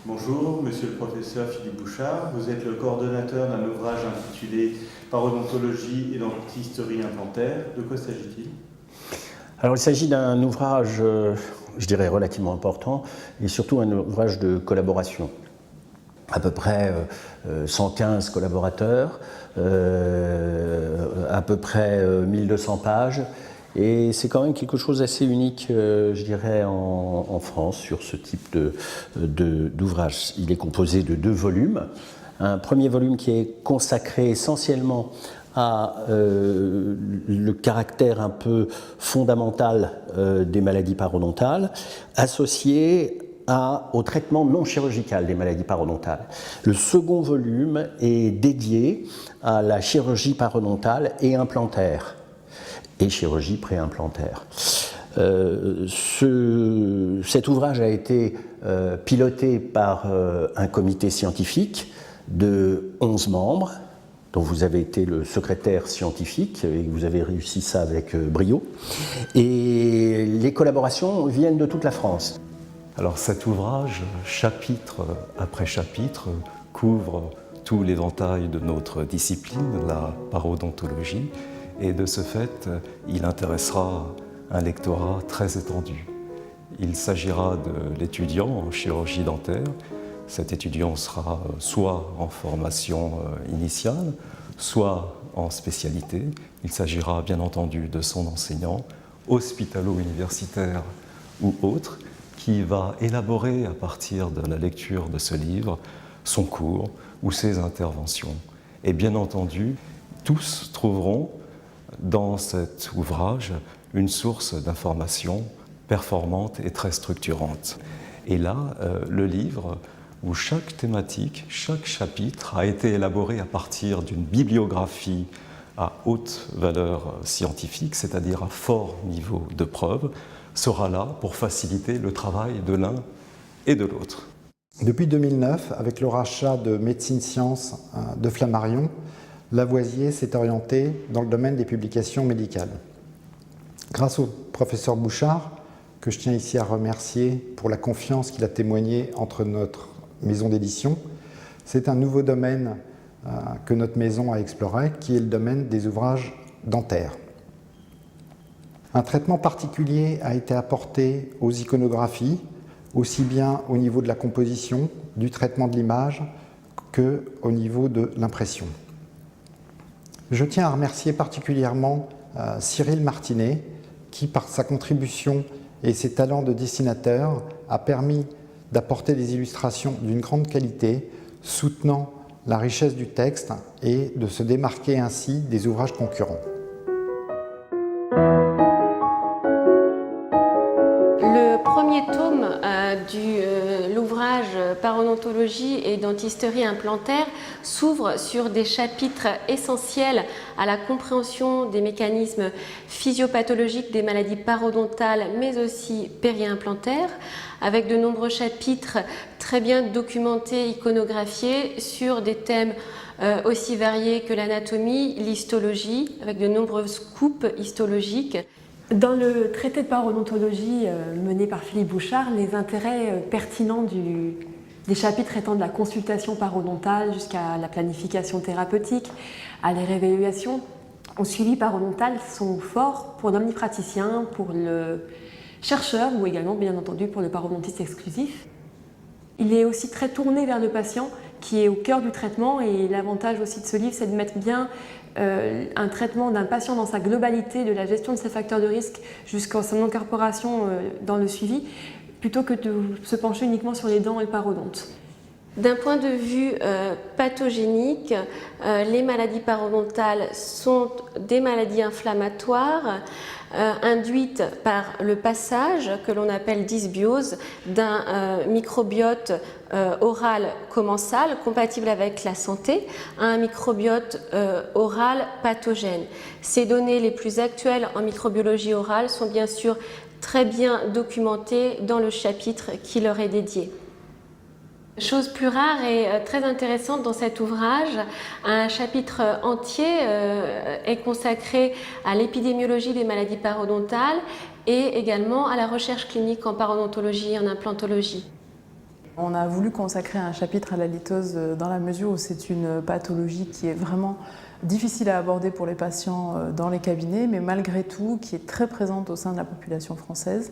Bonjour, monsieur le professeur Philippe Bouchard. Vous êtes le coordonnateur d'un ouvrage intitulé Parodontologie et dentisterie implantaire. De quoi s'agit-il? Alors, il s'agit d'un ouvrage, je dirais, relativement important et surtout un ouvrage de collaboration. À peu près 115 collaborateurs, à peu près 1200 pages. Et c'est quand même quelque chose d'assez unique, je dirais, en France sur ce type d'ouvrage. Il est composé de 2 volumes. Un premier volume qui est consacré essentiellement à le caractère un peu fondamental des maladies parodontales, associé au traitement non chirurgical des maladies parodontales. Le second volume est dédié à la chirurgie parodontale et implantaire et chirurgie préimplantaire. Cet ouvrage a été piloté par un comité scientifique de 11 membres, dont vous avez été le secrétaire scientifique et vous avez réussi ça avec brio. Et les collaborations viennent de toute la France. Alors cet ouvrage, chapitre après chapitre, couvre tout l'éventail de notre discipline, la parodontologie, et de ce fait, il intéressera un lectorat très étendu. Il s'agira de l'étudiant en chirurgie dentaire. Cet étudiant sera soit en formation initiale, soit en spécialité. Il s'agira bien entendu de son enseignant, hospitalo-universitaire ou autre, qui va élaborer à partir de la lecture de ce livre son cours ou ses interventions. Et bien entendu, tous trouveront dans cet ouvrage une source d'information performante et très structurante. Et là, le livre où chaque thématique, chaque chapitre a été élaboré à partir d'une bibliographie à haute valeur scientifique, c'est-à-dire à fort niveau de preuve, sera là pour faciliter le travail de l'un et de l'autre. Depuis 2009, avec le rachat de Médecine Sciences de Flammarion, Lavoisier s'est orienté dans le domaine des publications médicales. Grâce au professeur Bouchard, que je tiens ici à remercier pour la confiance qu'il a témoignée entre notre maison d'édition, c'est un nouveau domaine que notre maison a exploré, qui est le domaine des ouvrages dentaires. Un traitement particulier a été apporté aux iconographies, aussi bien au niveau de la composition, du traitement de l'image, qu'au niveau de l'impression. Je tiens à remercier particulièrement Cyril Martinet, qui par sa contribution et ses talents de dessinateur a permis d'apporter des illustrations d'une grande qualité, soutenant la richesse du texte et de se démarquer ainsi des ouvrages concurrents. Le premier tome de l'ouvrage Parodontologie et dentisterie implantaire s'ouvre sur des chapitres essentiels à la compréhension des mécanismes physiopathologiques des maladies parodontales mais aussi périimplantaires, avec de nombreux chapitres très bien documentés, iconographiés sur des thèmes aussi variés que l'anatomie, l'histologie, avec de nombreuses coupes histologiques. Dans le traité de parodontologie mené par Philippe Bouchard, les intérêts pertinents des chapitres traitant de la consultation parodontale jusqu'à la planification thérapeutique, à la réévaluation au suivi parodontal sont forts pour l'omnipraticien, pour le chercheur ou également bien entendu pour le parodontiste exclusif. Il est aussi très tourné vers le patient qui est au cœur du traitement, et l'avantage aussi de ce livre, c'est de mettre bien un traitement d'un patient dans sa globalité, de la gestion de ses facteurs de risque jusqu'à son incorporation dans le suivi, plutôt que de se pencher uniquement sur les dents et le parodonte. D'un point de vue pathogénique, les maladies parodontales sont des maladies inflammatoires induites par le passage, que l'on appelle dysbiose, d'un microbiote oral commensal compatible avec la santé à un microbiote oral pathogène. Ces données les plus actuelles en microbiologie orale sont bien sûr très bien documentées dans le chapitre qui leur est dédié. Chose plus rare et très intéressante dans cet ouvrage, un chapitre entier est consacré à l'épidémiologie des maladies parodontales et également à la recherche clinique en parodontologie et en implantologie. On a voulu consacrer un chapitre à la litose dans la mesure où c'est une pathologie qui est vraiment difficile à aborder pour les patients dans les cabinets, mais malgré tout qui est très présente au sein de la population française.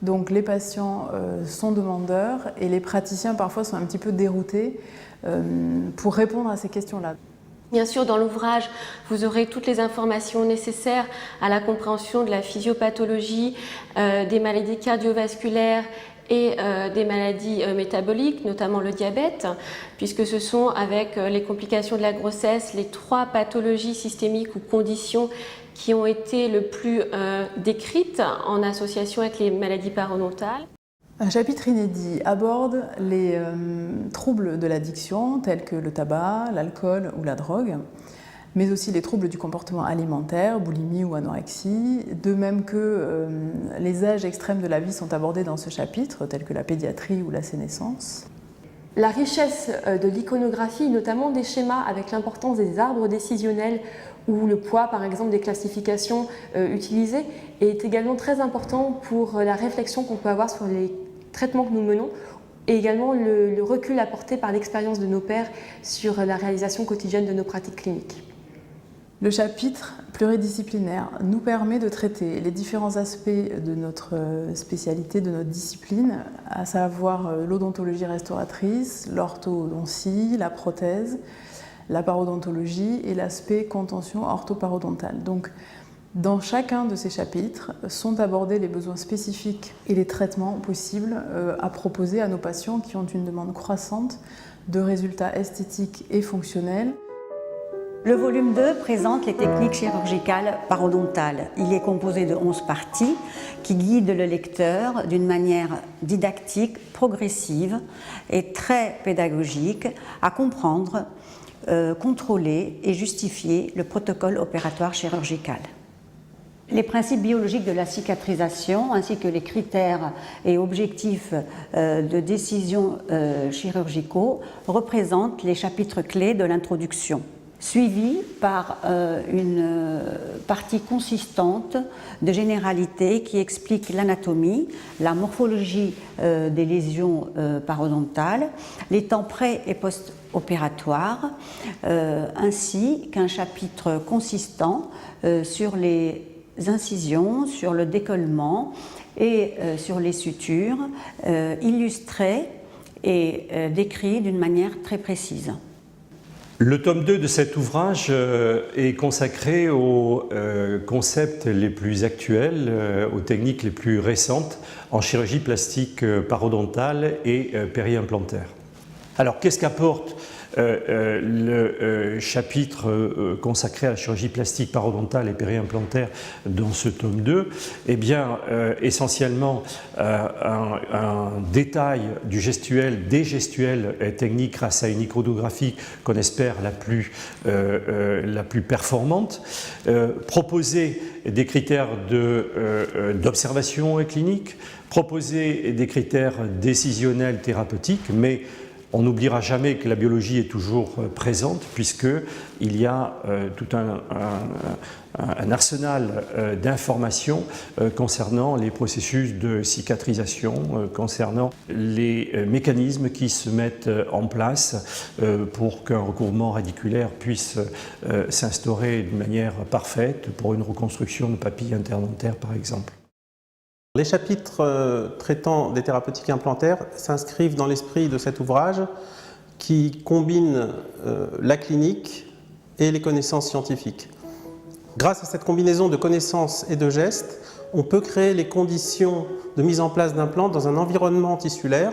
Donc les patients sont demandeurs et les praticiens parfois sont un petit peu déroutés pour répondre à ces questions-là. Bien sûr, dans l'ouvrage, vous aurez toutes les informations nécessaires à la compréhension de la physiopathologie, des maladies cardiovasculaires et des maladies métaboliques, notamment le diabète, puisque ce sont, avec les complications de la grossesse, les 3 pathologies systémiques ou conditions qui ont été le plus décrites en association avec les maladies parodontales. Un chapitre inédit aborde les troubles de l'addiction tels que le tabac, l'alcool ou la drogue, mais aussi les troubles du comportement alimentaire, boulimie ou anorexie, de même que les âges extrêmes de la vie sont abordés dans ce chapitre, tels que la pédiatrie ou la sénescence. La richesse de l'iconographie, notamment des schémas avec l'importance des arbres décisionnels ou le poids par exemple des classifications utilisées, est également très important pour la réflexion qu'on peut avoir sur les traitements que nous menons et également le recul apporté par l'expérience de nos pairs sur la réalisation quotidienne de nos pratiques cliniques. Le chapitre pluridisciplinaire nous permet de traiter les différents aspects de notre spécialité, de notre discipline, à savoir l'odontologie restauratrice, l'orthodontie, la prothèse, la parodontologie et l'aspect contention orthoparodontale. Donc, dans chacun de ces chapitres sont abordés les besoins spécifiques et les traitements possibles à proposer à nos patients qui ont une demande croissante de résultats esthétiques et fonctionnels. Le volume 2 présente les techniques chirurgicales parodontales. Il est composé de 11 parties qui guident le lecteur d'une manière didactique, progressive et très pédagogique à comprendre, contrôler et justifier le protocole opératoire chirurgical. Les principes biologiques de la cicatrisation ainsi que les critères et objectifs de décision chirurgicaux représentent les chapitres clés de l'introduction, suivis par une partie consistante de généralités qui explique l'anatomie, la morphologie des lésions parodontales, les temps pré- et post-opératoires, ainsi qu'un chapitre consistant sur les incisions, sur le décollement et sur les sutures, illustrés et décrits d'une manière très précise. Le tome 2 de cet ouvrage est consacré aux concepts les plus actuels, aux techniques les plus récentes en chirurgie plastique parodontale et périimplantaire. Alors, qu'est-ce qu'apporte le chapitre consacré à la chirurgie plastique parodontale et périimplantaire dans ce tome 2? Eh bien, essentiellement, un détail du gestuel, des gestuels techniques grâce à une iconographie qu'on espère la plus performante, proposer des critères d'observation clinique, proposer des critères décisionnels thérapeutiques, mais on n'oubliera jamais que la biologie est toujours présente puisqu'il y a tout un arsenal d'informations concernant les processus de cicatrisation, concernant les mécanismes qui se mettent en place pour qu'un recouvrement radiculaire puisse s'instaurer d'une manière parfaite pour une reconstruction de papilles interdentaires par exemple. Les chapitres traitant des thérapeutiques implantaires s'inscrivent dans l'esprit de cet ouvrage qui combine la clinique et les connaissances scientifiques. Grâce à cette combinaison de connaissances et de gestes, on peut créer les conditions de mise en place d'implants dans un environnement tissulaire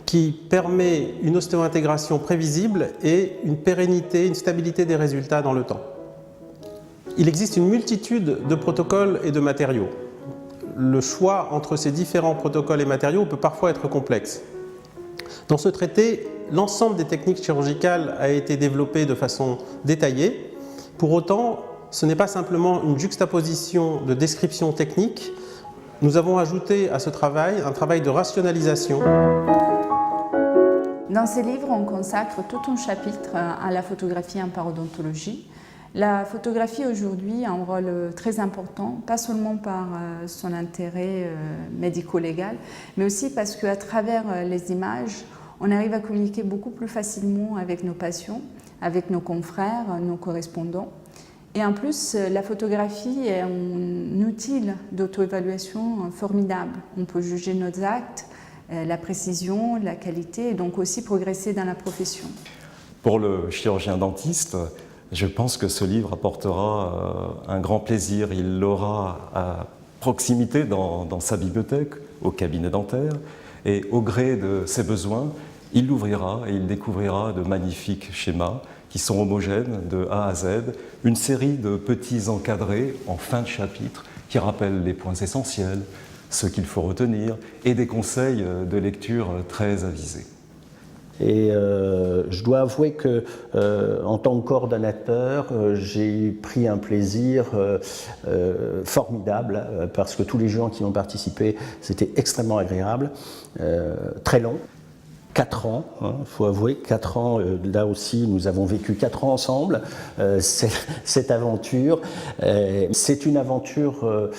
qui permet une ostéo-intégration prévisible et une pérennité, une stabilité des résultats dans le temps. Il existe une multitude de protocoles et de matériaux. Le choix entre ces différents protocoles et matériaux peut parfois être complexe. Dans ce traité, l'ensemble des techniques chirurgicales a été développé de façon détaillée. Pour autant, ce n'est pas simplement une juxtaposition de descriptions techniques. Nous avons ajouté à ce travail un travail de rationalisation. Dans ce livre, on consacre tout un chapitre à la photographie en parodontologie. La photographie aujourd'hui a un rôle très important, pas seulement par son intérêt médico-légal, mais aussi parce qu'à travers les images, on arrive à communiquer beaucoup plus facilement avec nos patients, avec nos confrères, nos correspondants. Et en plus, la photographie est un outil d'auto-évaluation formidable. On peut juger nos actes, la précision, la qualité, et donc aussi progresser dans la profession. Pour le chirurgien dentiste, je pense que ce livre apportera un grand plaisir. Il l'aura à proximité dans sa bibliothèque, au cabinet dentaire, et au gré de ses besoins, il l'ouvrira et il découvrira de magnifiques schémas qui sont homogènes de A à Z, une série de petits encadrés en fin de chapitre qui rappellent les points essentiels, ce qu'il faut retenir, et des conseils de lecture très avisés. Et je dois avouer que, en tant que coordonnateur, j'ai pris un plaisir formidable, parce que tous les gens qui ont participé, c'était extrêmement agréable, très long. 4 ans, il faut avouer, 4 ans, là aussi nous avons vécu 4 ans ensemble, cette aventure. C'est une aventure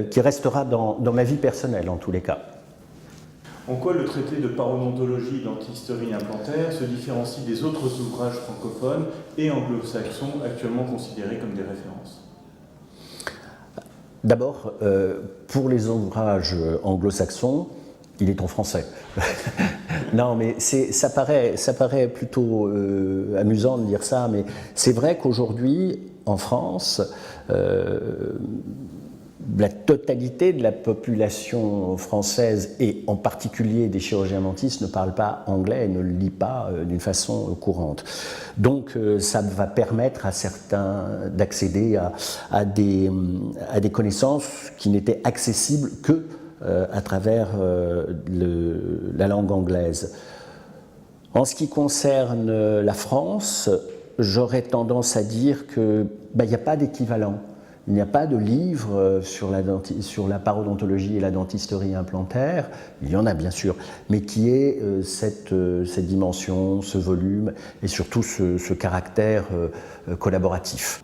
qui restera dans ma vie personnelle en tous les cas. En quoi le traité de parodontologie et dentisterie implantaire se différencie des autres ouvrages francophones et anglo-saxons actuellement considérés comme des références? D'abord, pour les ouvrages anglo-saxons, il est en français. Non, mais ça paraît plutôt amusant de dire ça, mais c'est vrai qu'aujourd'hui, en France, la totalité de la population française, et en particulier des chirurgiens dentistes, ne parle pas anglais et ne le lit pas d'une façon courante. Donc ça va permettre à certains d'accéder à des connaissances qui n'étaient accessibles que à travers la langue anglaise. En ce qui concerne la France, j'aurais tendance à dire qu'il n'y a pas d'équivalent. Il n'y a pas de livre sur la parodontologie et la dentisterie implantaire, il y en a bien sûr, mais qui ait cette dimension, ce volume et surtout ce caractère collaboratif.